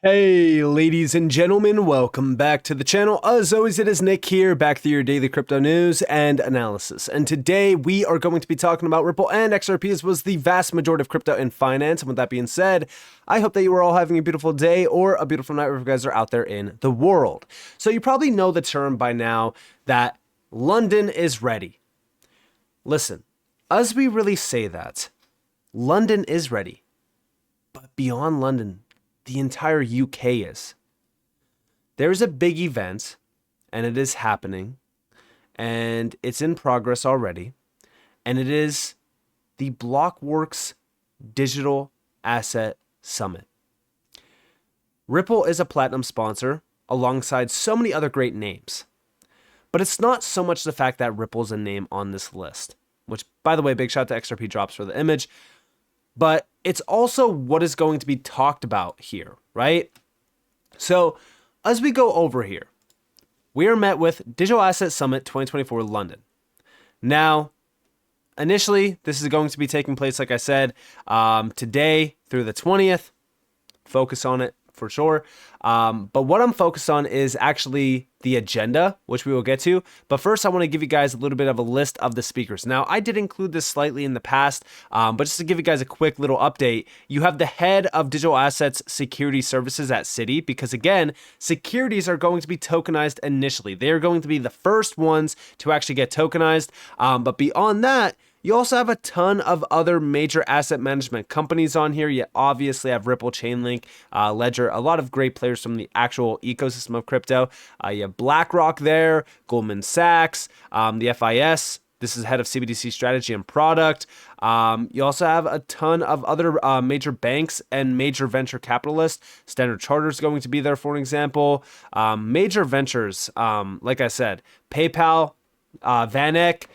Hey, ladies and gentlemen, welcome back to the channel. As always, it is Nick here, back to your daily crypto news and analysis. And today we are going to be talking about Ripple and XRP, as was the vast majority of crypto and finance. And with that being said, I hope that you are all having a beautiful day or a beautiful night wherever you guys are out there in the world. So you probably know the term by now that London is ready. Listen, as we really say that, London is ready, but beyond London, the entire UK is. There's a big event, and it is happening, and it's in progress already, and it is the Blockworks Digital Asset Summit. Ripple is a platinum sponsor alongside so many other great names, but it's not so much the fact that Ripple's a name on this list, which, by the way, big shout out to XRP Drops for the image, but it's also what is going to be talked about here, right? So as we go over here, we are met with Digital Asset Summit 2024 London. Now, initially, this is going to be taking place, like I said, today through the 20th. Focus on it for sure. But what I'm focused on is actually the agenda, which we will get to. But first, I want to give you guys a little bit of a list of the speakers. Now, I did include this slightly in the past, but just to give you guys a quick little update, you have the head of digital assets security services at Citi, because again, securities are going to be tokenized initially. They're going to be the first ones to actually get tokenized. But beyond that, you also have a ton of other major asset management companies on here. You obviously have Ripple, Chainlink, Ledger, a lot of great players from the actual ecosystem of crypto. You have BlackRock there, Goldman Sachs, the FIS. This is head of CBDC strategy and product. You also have a ton of other major banks and major venture capitalists. Standard Chartered is going to be there, for an example. Major ventures, like I said, PayPal, VanEck.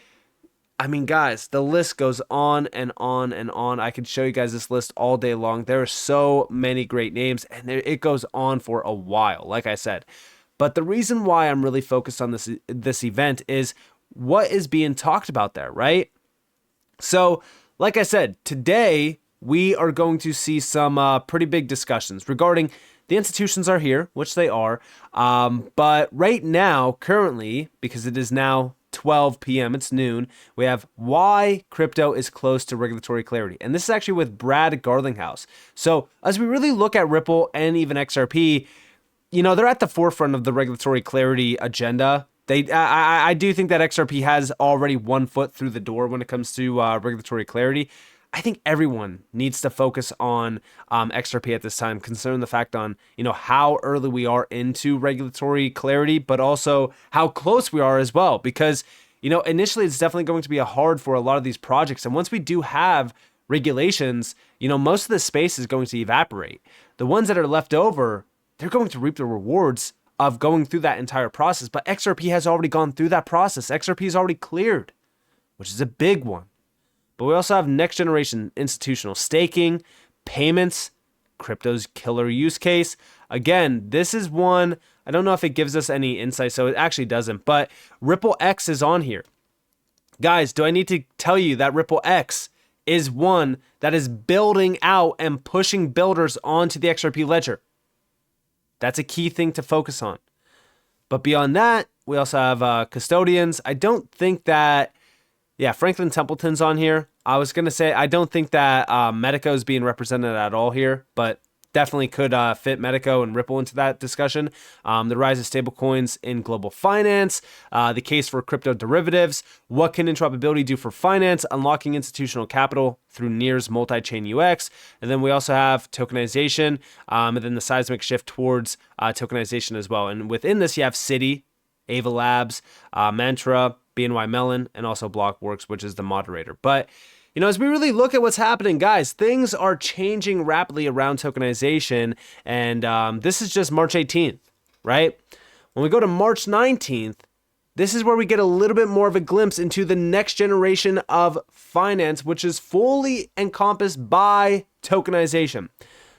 I mean, guys, the list goes on and on and on. I could show you guys this list all day long. There are so many great names, and it goes on for a while, like I said. But the reason why I'm really focused on this event is what is being talked about there, right? So, like I said, today we are going to see some pretty big discussions regarding the institutions are here, which they are. But right now, currently, because it is now 12 p.m. it's noon, we have why crypto is close to regulatory clarity. And this is actually with Brad Garlinghouse. So as we really look at Ripple and even XRP, you know, they're at the forefront of the regulatory clarity agenda. I do think that XRP has already one foot through the door when it comes to regulatory clarity. I think everyone needs to focus on XRP at this time, considering the fact on, you know, how early we are into regulatory clarity, but also how close we are as well. Because, you know, initially it's definitely going to be hard for a lot of these projects. And once we do have regulations, you know, most of the space is going to evaporate. The ones that are left over, they're going to reap the rewards of going through that entire process. But XRP has already gone through that process. XRP is already cleared, which is a big one. But we also have next generation institutional staking, payments, crypto's killer use case. Again, this is one, I don't know if it gives us any insight, so it actually doesn't, but Ripple X is on here. Guys, do I need to tell you that Ripple X is one that is building out and pushing builders onto the XRP ledger? That's a key thing to focus on. But beyond that, we also have custodians. I don't think that, yeah, Franklin Templeton's on here. I was going to say, I don't think that Medico is being represented at all here, but definitely could fit Medico and Ripple into that discussion. The rise of stablecoins in global finance, the case for crypto derivatives, what can interoperability do for finance, unlocking institutional capital through Near's multi-chain UX. And then we also have tokenization, and then the seismic shift towards tokenization as well. And within this, you have Citi, Ava Labs, Mantra, BNY Mellon, and also Blockworks, which is the moderator. But, you know, as we really look at what's happening, guys, things are changing rapidly around tokenization. And this is just March 18th, right? When we go to March 19th, this is where we get a little bit more of a glimpse into the next generation of finance, which is fully encompassed by tokenization.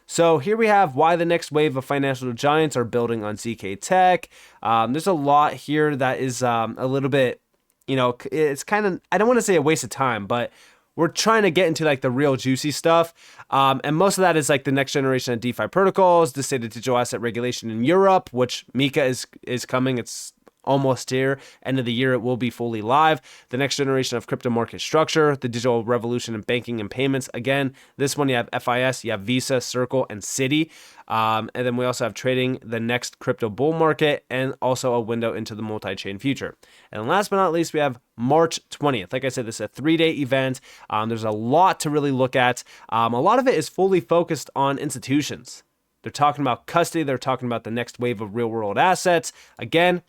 So here we have why the next wave of financial giants are building on ZK Tech. There's a lot here that is a little bit, you know, it's kind of, I don't want to say a waste of time, but we're trying to get into like the real juicy stuff. And most of that is like the next generation of DeFi protocols, the state of digital asset regulation in Europe, which Mika is coming. It's almost here. End of the year, it will be fully live. The next generation of crypto market structure, the digital revolution in banking and payments. Again, this one you have FIS, you have Visa, Circle, and Citi. And then we also have trading, the next crypto bull market, and also a window into the multi-chain future. And last but not least, we have March 20th. Like I said, this is a 3-day event. There's a lot to really look at. A lot of it is fully focused on institutions. They're talking about custody. They're talking about the next wave of real-world assets. Again,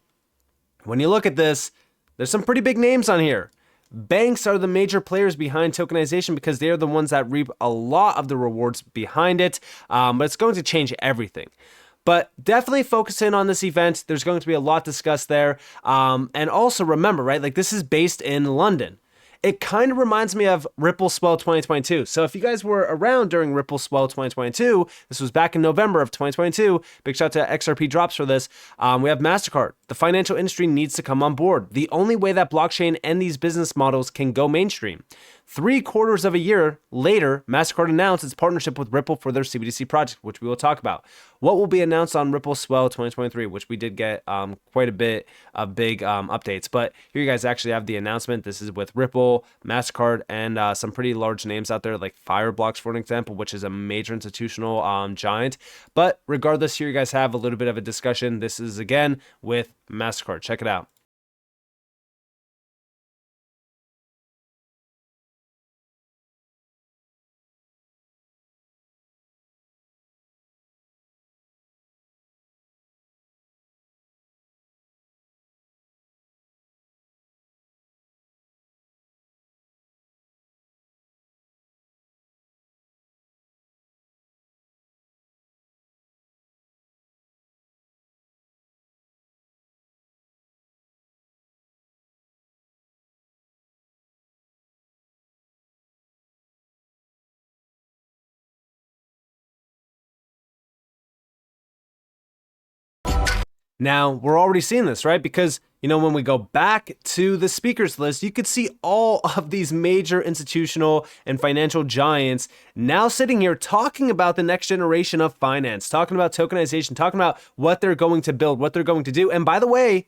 when you look at this, there's some pretty big names on here. Banks are the major players behind tokenization because they are the ones that reap a lot of the rewards behind it, but it's going to change everything. But definitely focus in on this event. There's going to be a lot discussed there. And also remember, right, like this is based in London. It kind of reminds me of Ripple Swell 2022. So if you guys were around during Ripple Swell 2022, this was back in November of 2022. Big shout out to XRP Drops for this. We have MasterCard. The financial industry needs to come on board. The only way that blockchain and these business models can go mainstream. 3/4 of a year later, MasterCard announced its partnership with Ripple for their CBDC project, which we will talk about. What will be announced on Ripple Swell 2023, which we did get quite a bit of big updates. But here you guys actually have the announcement. This is with Ripple, MasterCard, and some pretty large names out there like Fireblocks, for an example, which is a major institutional giant. But regardless, here you guys have a little bit of a discussion. This is, again, with MasterCard. Check it out. Now, we're already seeing this, right? Because, you know, when we go back to the speakers list, you could see all of these major institutional and financial giants now sitting here talking about the next generation of finance, talking about tokenization, talking about what they're going to build, what they're going to do. And by the way,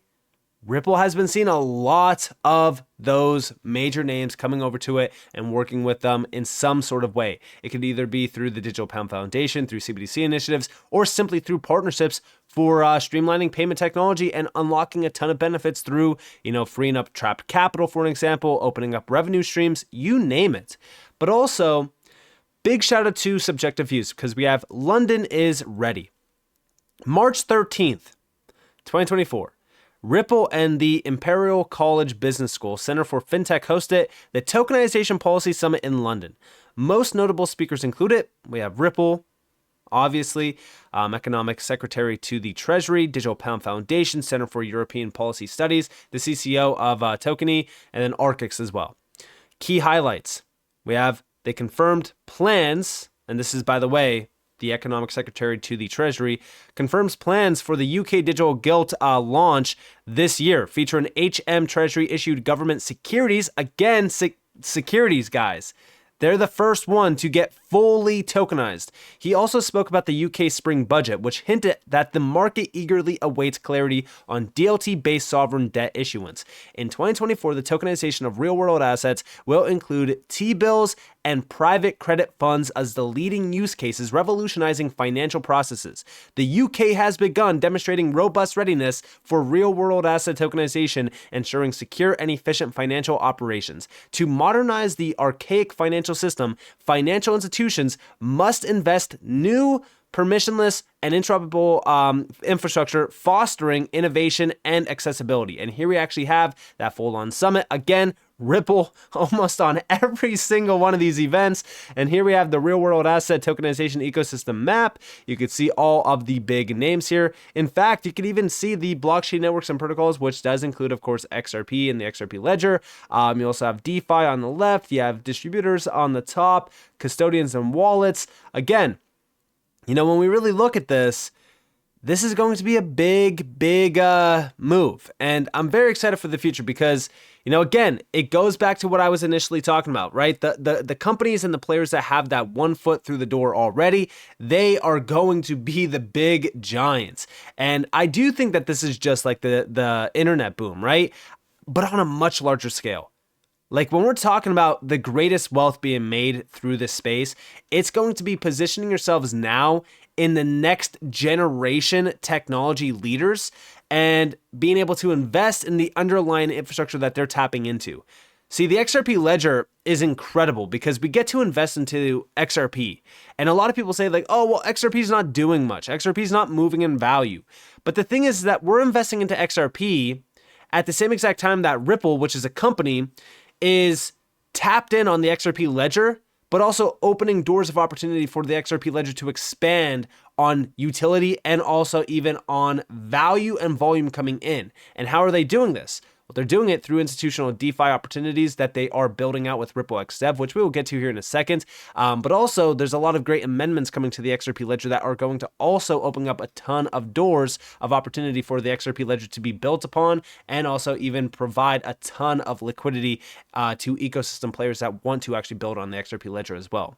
Ripple has been seeing a lot of those major names coming over to it and working with them in some sort of way. It could either be through the Digital Pound Foundation, through CBDC initiatives, or simply through partnerships for streamlining payment technology and unlocking a ton of benefits through, you know, freeing up trapped capital, for an example, opening up revenue streams, you name it. But also, big shout out to Subjective Views, because we have London is ready. March 13th, 2024. Ripple and the Imperial College Business School Center for FinTech hosted the Tokenization Policy Summit in London. Most notable speakers included, we have Ripple, obviously, Economic Secretary to the Treasury, Digital Pound Foundation, Center for European Policy Studies, the CCO of Tokeny, and then Arcix as well. Key highlights, we have the confirmed plans, and this is, by the way, the Economic Secretary to the Treasury, confirms plans for the UK digital gilt launch this year, featuring HM Treasury issued government securities. Again, securities, guys. They're the first one to get fully tokenized. He also spoke about the UK spring budget, which hinted that the market eagerly awaits clarity on DLT-based sovereign debt issuance. In 2024, the tokenization of real-world assets will include T-bills and private credit funds as the leading use cases, revolutionizing financial processes. The UK has begun demonstrating robust readiness for real-world asset tokenization, ensuring secure and efficient financial operations. To modernize the archaic financial system, financial institutions must invest new permissionless and interoperable infrastructure, fostering innovation and accessibility. And here we actually have that full-on summit. Again, Ripple almost on every single one of these events. And here we have the real-world asset tokenization ecosystem map. You could see all of the big names here. In fact, you could even see the blockchain networks and protocols, which does include, of course, XRP and the XRP ledger. You also have DeFi on the left. You have distributors on the top, custodians and wallets. Again, you know, when we really look at this, this is going to be a big move. And I'm very excited for the future because, Again, it goes back to what I was initially talking about, right? The companies and the players that have that 1 foot through the door already, they are going to be the big giants. And I do think that this is just like the internet boom, right? But on a much larger scale. Like when we're talking about the greatest wealth being made through this space, it's going to be positioning yourselves now in the next generation technology leaders and being able to invest in the underlying infrastructure that they're tapping into. See, the XRP ledger is incredible because we get to invest into XRP. And a lot of people say like, oh, well, XRP is not doing much. XRP is not moving in value. But the thing is that we're investing into XRP at the same exact time that Ripple, which is a company, is tapped in on the XRP ledger, but also opening doors of opportunity for the XRP ledger to expand on utility and also even on value and volume coming in. And how are they doing this? Well, they're doing it through institutional DeFi opportunities that they are building out with Ripple XDev, which we will get to here in a second. But also, there's a lot of great amendments coming to the XRP ledger that are going to also open up a ton of doors of opportunity for the XRP ledger to be built upon, and also even provide a ton of liquidity to ecosystem players that want to actually build on the XRP ledger as well.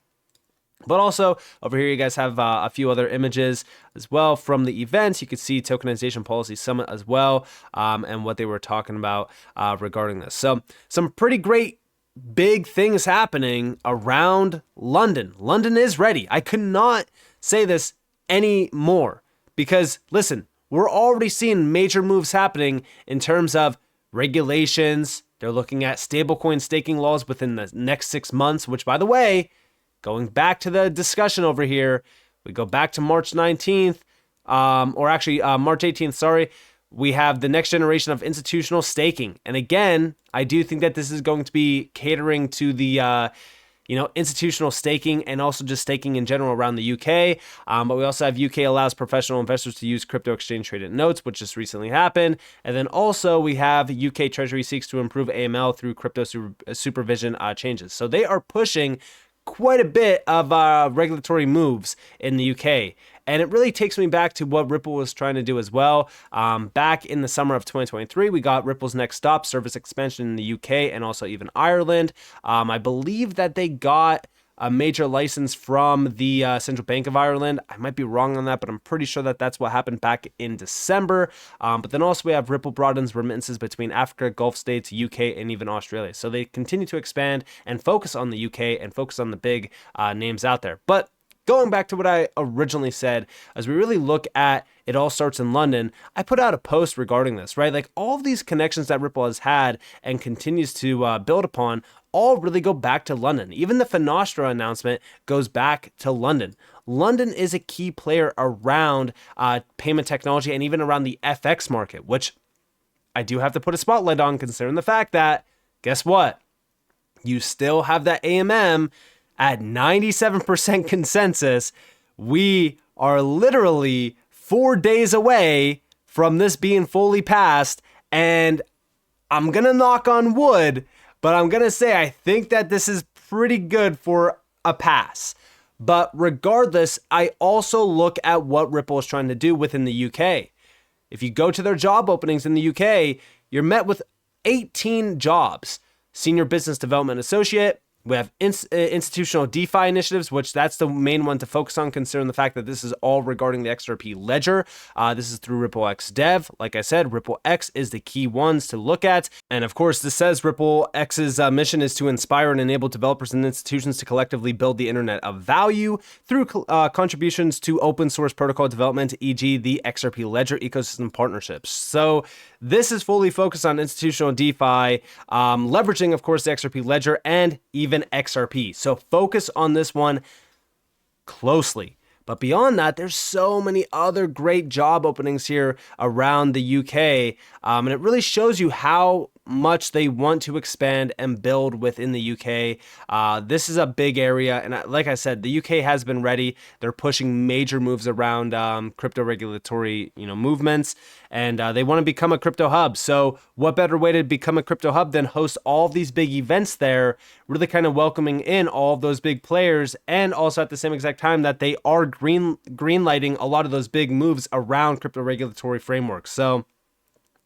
But also, over here, you guys have a few other images as well from the events. You could see Tokenization Policy Summit as well, and what they were talking about regarding this. So, some pretty great big things happening around London. London is ready. I could not say this anymore because, listen, we're already seeing major moves happening in terms of regulations. They're looking at stablecoin staking laws within the next 6 months, which, by the way, going back to the discussion over here, we go back to March 19th, March 18th, sorry. We have the next generation of institutional staking. And again, I do think that this is going to be catering to the, institutional staking and also just staking in general around the UK. But we also have UK allows professional investors to use crypto exchange traded notes, which just recently happened. And then also we have UK Treasury seeks to improve AML through crypto supervision changes. So they are pushing quite a bit of regulatory moves in the UK. And it really takes me back to what Ripple was trying to do as well. Back in the summer of 2023, we got Ripple's next stop service expansion in the UK and also even Ireland. I believe that they got a major license from the Central Bank of Ireland. I might be wrong on that, but I'm pretty sure that that's what happened back in December. But then also we have Ripple broadens remittances between Africa, Gulf states, UK, and even Australia. So they continue to expand and focus on the UK and focus on the big names out there. But going back to what I originally said, as we really look at it all starts in London, I put out a post regarding this, right? Like all of these connections that Ripple has had and continues to build upon all really go back to London. Even the Finostra announcement goes back to London. London is a key player around payment technology and even around the FX market, which I do have to put a spotlight on considering the fact that, guess what? You still have that AMM at 97% consensus. We are literally 4 days away from this being fully passed, and I'm going to knock on wood, but I'm going to say I think that this is pretty good for a pass. But regardless, I also look at what Ripple is trying to do within the UK. If you go to their job openings in the UK, you're met with 18 jobs. Senior Business Development Associate. We have institutional DeFi initiatives, which that's the main one to focus on, considering the fact that this is all regarding the XRP ledger. This is through Ripple XDev. Like I said, Ripple X is the key ones to look at. And of course, this says Ripple X's mission is to inspire and enable developers and institutions to collectively build the internet of value through contributions to open source protocol development, e.g. the XRP ledger ecosystem partnerships. So this is fully focused on institutional DeFi, leveraging, of course, the XRP ledger and even XRP. So focus on this one closely. But beyond that, there's so many other great job openings here around the UK. And it really shows you how much they want to expand and build within the UK. This is a big area. And like I said, the UK has been ready. They're pushing major moves around crypto regulatory movements. And they want to become a crypto hub. So what better way to become a crypto hub than host all of these big events there, really kind of welcoming in all of those big players, and also at the same exact time that they are greenlighting a lot of those big moves around crypto regulatory frameworks. So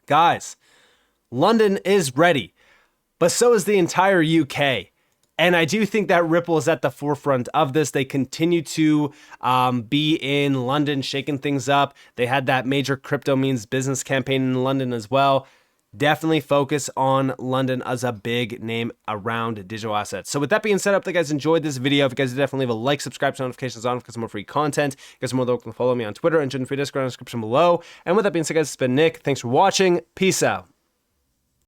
guys, London is ready. but so is the entire UK. And I do think that Ripple is at the forefront of this. They continue to be in London, shaking things up. They had that major crypto means business campaign in London as well. Definitely focus on London as a big name around digital assets. So with that being said, I hope you guys enjoyed this video. If you guys did, definitely leave a like, subscribe, turn notifications on for some more free content. You guys are more than welcome to follow me on Twitter and join the free Discord in the description below. And with that being said, guys, it's been Nick. Thanks for watching. Peace out.